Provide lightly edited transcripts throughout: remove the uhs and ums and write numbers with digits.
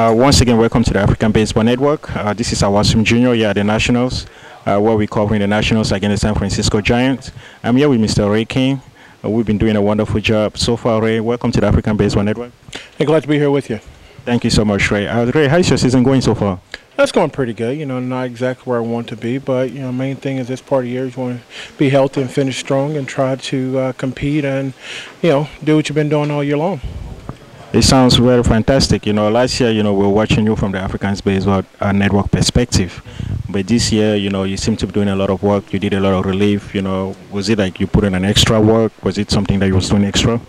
Once again, welcome to the African Baseball Network. This is Awasim Jr. here at the Nationals, where we're covering the Nationals against the San Francisco Giants. I'm here with Mr. Ray King. We've been doing a wonderful job so far, Ray. Welcome to the African Baseball Network. Hey, glad to be here with you. Thank you so much, Ray. Ray, how's your season going so far? That's going pretty good. Not exactly where I want to be, but main thing is this part of the year, you want to be healthy and finish strong and try to compete and do what you've been doing all year long. It sounds very fantastic. Last year, we were watching you from the African Baseball Network perspective. But this year, you seem to be doing a lot of work. You did a lot of relief. Was it like you put in an extra work? Was it something that you was doing extra?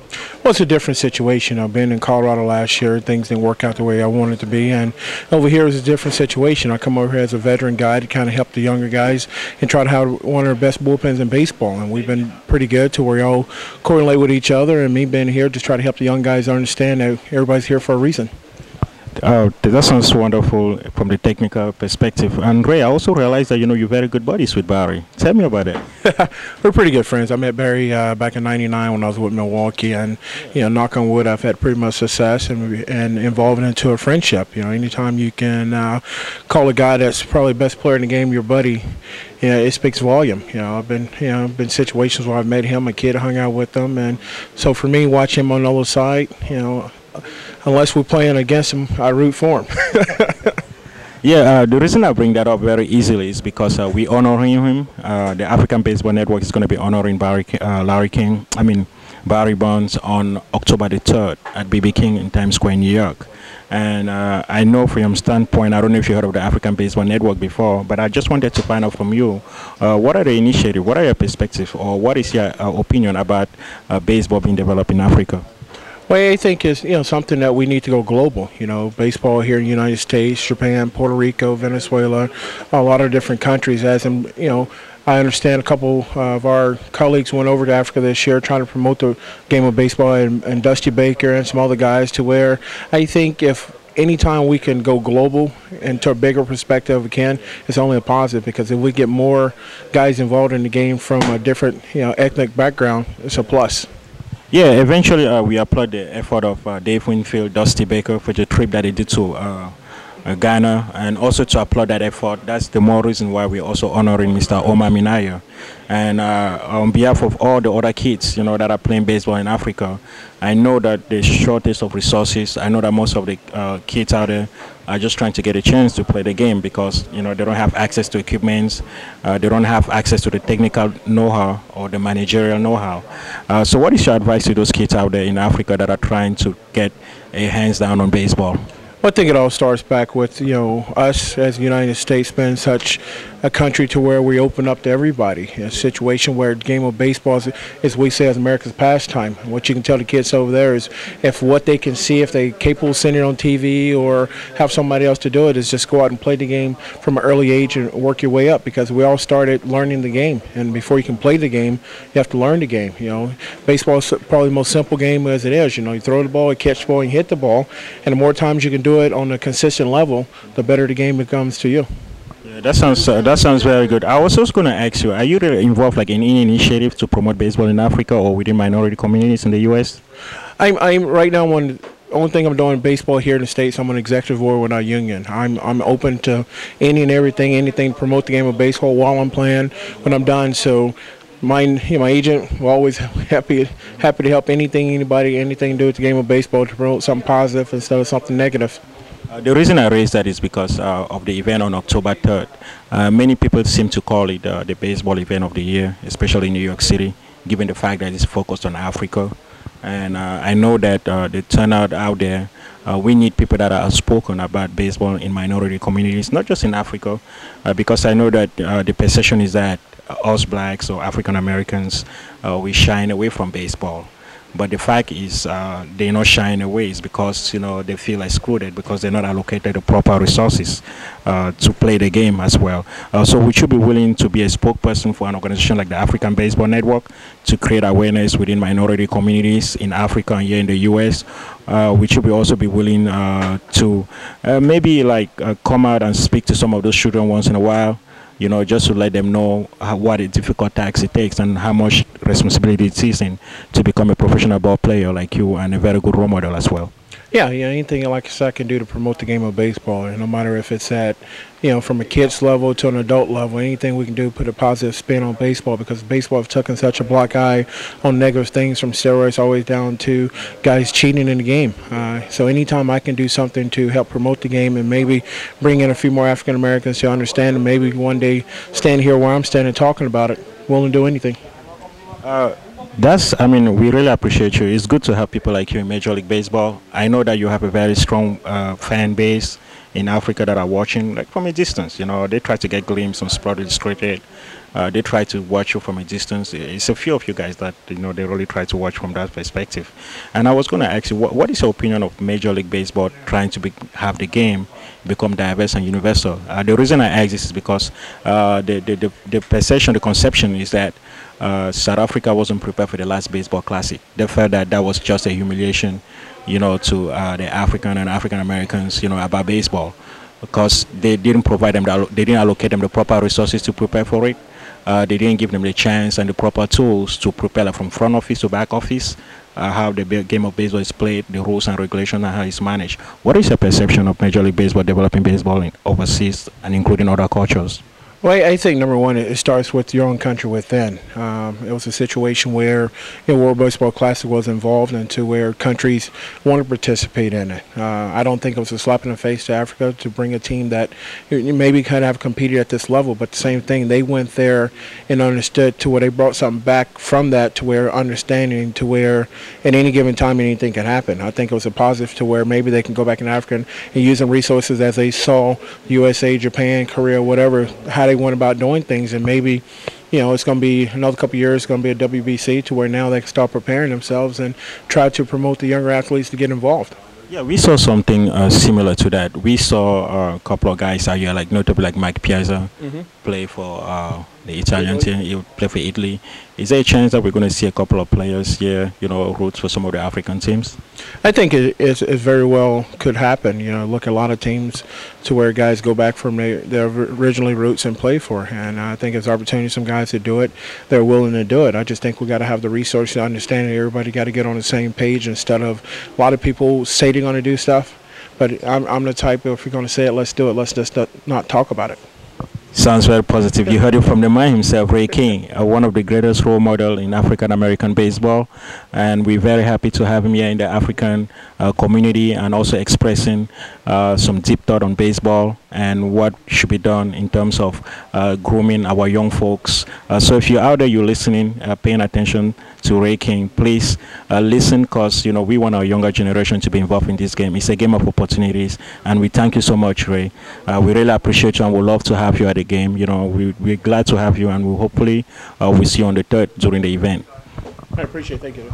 Well, it's a different situation. I've been in Colorado last year. Things didn't work out the way I wanted to be. And over here is a different situation. I come over here as a veteran guy to kind of help the younger guys and try to have one of the best bullpens in baseball. And we've been pretty good to where we all correlate with each other. And me being here just try to help the young guys understand that everybody's here for a reason. That sounds wonderful from the technical perspective. And Ray, I also realized that you're very good buddies with Barry. Tell me about it. We're pretty good friends. I met Barry back in '99 when I was with Milwaukee, and knock on wood, I've had pretty much success and evolving into a friendship. Anytime you can call a guy that's probably the best player in the game your buddy, it speaks volume. I've been situations where I've met him, a kid hung out with him, and so for me, watch him on the other side, unless we're playing against him, I root for him. Yeah, the reason I bring that up very easily is because we honoring him. The African Baseball Network is going to be honoring Barry Bonds on October the 3rd at BB King in Times Square, New York. And I know from your standpoint, I don't know if you heard of the African Baseball Network before, but I just wanted to find out from you, what are the initiatives, what are your perspectives, or what is your opinion about baseball being developed in Africa? Well, I think it's something that we need to go global. Baseball here in the United States, Japan, Puerto Rico, Venezuela, a lot of different countries. I understand a couple of our colleagues went over to Africa this year trying to promote the game of baseball, and Dusty Baker and some other guys, to where I think if anytime we can go global and to a bigger perspective we can, it's only a positive, because if we get more guys involved in the game from a different ethnic background, it's a plus. Yeah, eventually we applaud the effort of Dave Winfield, Dusty Baker for the trip that they did to Ghana, and also to applaud that effort. That's the more reason why we're also honoring Mr. Omar Minaya. And on behalf of all the other kids, that are playing baseball in Africa, I know that the shortage of resources. I know that most of the kids out there are just trying to get a chance to play the game because they don't have access to equipment, they don't have access to the technical know-how or the managerial know-how. So what is your advice to those kids out there in Africa that are trying to get a hands down on baseball? Well, I think it all starts back with us as the United States being such a country to where we open up to everybody. A situation where the game of baseball is we say, as America's pastime. What you can tell the kids over there is if what they can see, if they're capable of seeing it on TV or have somebody else to do it, is just go out and play the game from an early age and work your way up, because we all started learning the game. And before you can play the game, you have to learn the game. Baseball is probably the most simple game as it is. You throw the ball, you catch the ball, and you hit the ball. And the more times you can do it on a consistent level, the better the game becomes to you. Yeah, that sounds very good. I was also going to ask you, are you really involved in any initiative to promote baseball in Africa or within minority communities in the U.S.? I'm right now only thing I'm doing in baseball here in the States. I'm an executive board with our union. I'm open to any and everything, anything to promote the game of baseball while I'm playing, when I'm done. So my agent, we're always happy to help anybody, anything to do with the game of baseball to promote something positive instead of something negative. The reason I raised that is because of the event on October 3rd. Many people seem to call it the baseball event of the year, especially in New York City, given the fact that it's focused on Africa. And I know that the turnout out there, we need people that are outspoken about baseball in minority communities, not just in Africa, because I know that the perception is that us blacks or African Americans, we shine away from baseball. But the fact is they're not shying away is because they feel excluded because they're not allocated the proper resources to play the game as well. So would you be willing to be a spokesperson for an organization like the African Baseball Network to create awareness within minority communities in Africa and here in the U.S.? Would you also be willing to maybe come out and speak to some of those children once in a while? Just to let them know what a difficult task it takes and how much responsibility it is in to become a professional ball player like you and a very good role model as well. Yeah, anything like I said I can do to promote the game of baseball, and no matter if it's at, from a kid's level to an adult level, anything we can do to put a positive spin on baseball, because baseball has taken such a black eye on negative things from steroids always down to guys cheating in the game. So anytime I can do something to help promote the game and maybe bring in a few more African Americans to understand, and maybe one day stand here where I'm standing talking about it, willing to do anything. I mean, we really appreciate you. It's good to have people like you in Major League Baseball. I know that you have a very strong fan base in Africa that are watching, like from a distance. They try to get glimpse on Sport Illustrated. They try to watch you from a distance. It's a few of you guys that they really try to watch from that perspective. And I was going to ask you, what is your opinion of Major League Baseball trying to have the game become diverse and universal? The reason I ask this is because the perception, the conception is that South Africa wasn't prepared for the last baseball classic. They felt that was just a humiliation, to the African and African Americans, about baseball, because they didn't provide them, they didn't allocate them the proper resources to prepare for it. They didn't give them the chance and the proper tools to prepare from front office to back office, how the game of baseball is played, the rules and regulations, and how it's managed. What is your perception of Major League Baseball developing baseball overseas and including other cultures? Well, I think number one, it starts with your own country within. It was a situation where World Baseball Classic was involved, and to where countries want to participate in it. I don't think it was a slap in the face to Africa to bring a team that maybe could have competed at this level, but the same thing, they went there and understood to where they brought something back from that, to where understanding to where at any given time anything can happen. I think it was a positive to where maybe they can go back in Africa and use them resources as they saw USA, Japan, Korea, whatever, how they went about doing things, and maybe it's going to be another couple of years, it's going to be a WBC, to where now they can start preparing themselves and try to promote the younger athletes to get involved. Yeah, we saw something similar to that. We saw a couple of guys out here, like notably like Mike Piazza, play for the Italian team. He would play for Italy. Is there a chance that we're going to see a couple of players here, roots for some of the African teams? I think it very well could happen. Look at a lot of teams to where guys go back from their originally roots and play for. And I think it's opportunity for some guys to do it. They're willing to do it. I just think we got to have the resources to understand that everybody got to get on the same page, instead of a lot of people say they're going to do stuff. But I'm the type of, if we're going to say it, let's do it. Let's just not talk about it. Sounds very positive. You heard it from the man himself, Ray King, one of the greatest role model in African American baseball, and we're very happy to have him here in the African community, and also expressing some deep thought on baseball and what should be done in terms of grooming our young folks. So if you're out there, you're listening, paying attention to Ray King, please listen, because we want our younger generation to be involved in this game. It's a game of opportunities, and we thank you so much, Ray. We really appreciate you, and we'd love to have you at the game. We're glad to have you, and we hopefully we'll see you on the 3rd during the event. I appreciate it. Thank you.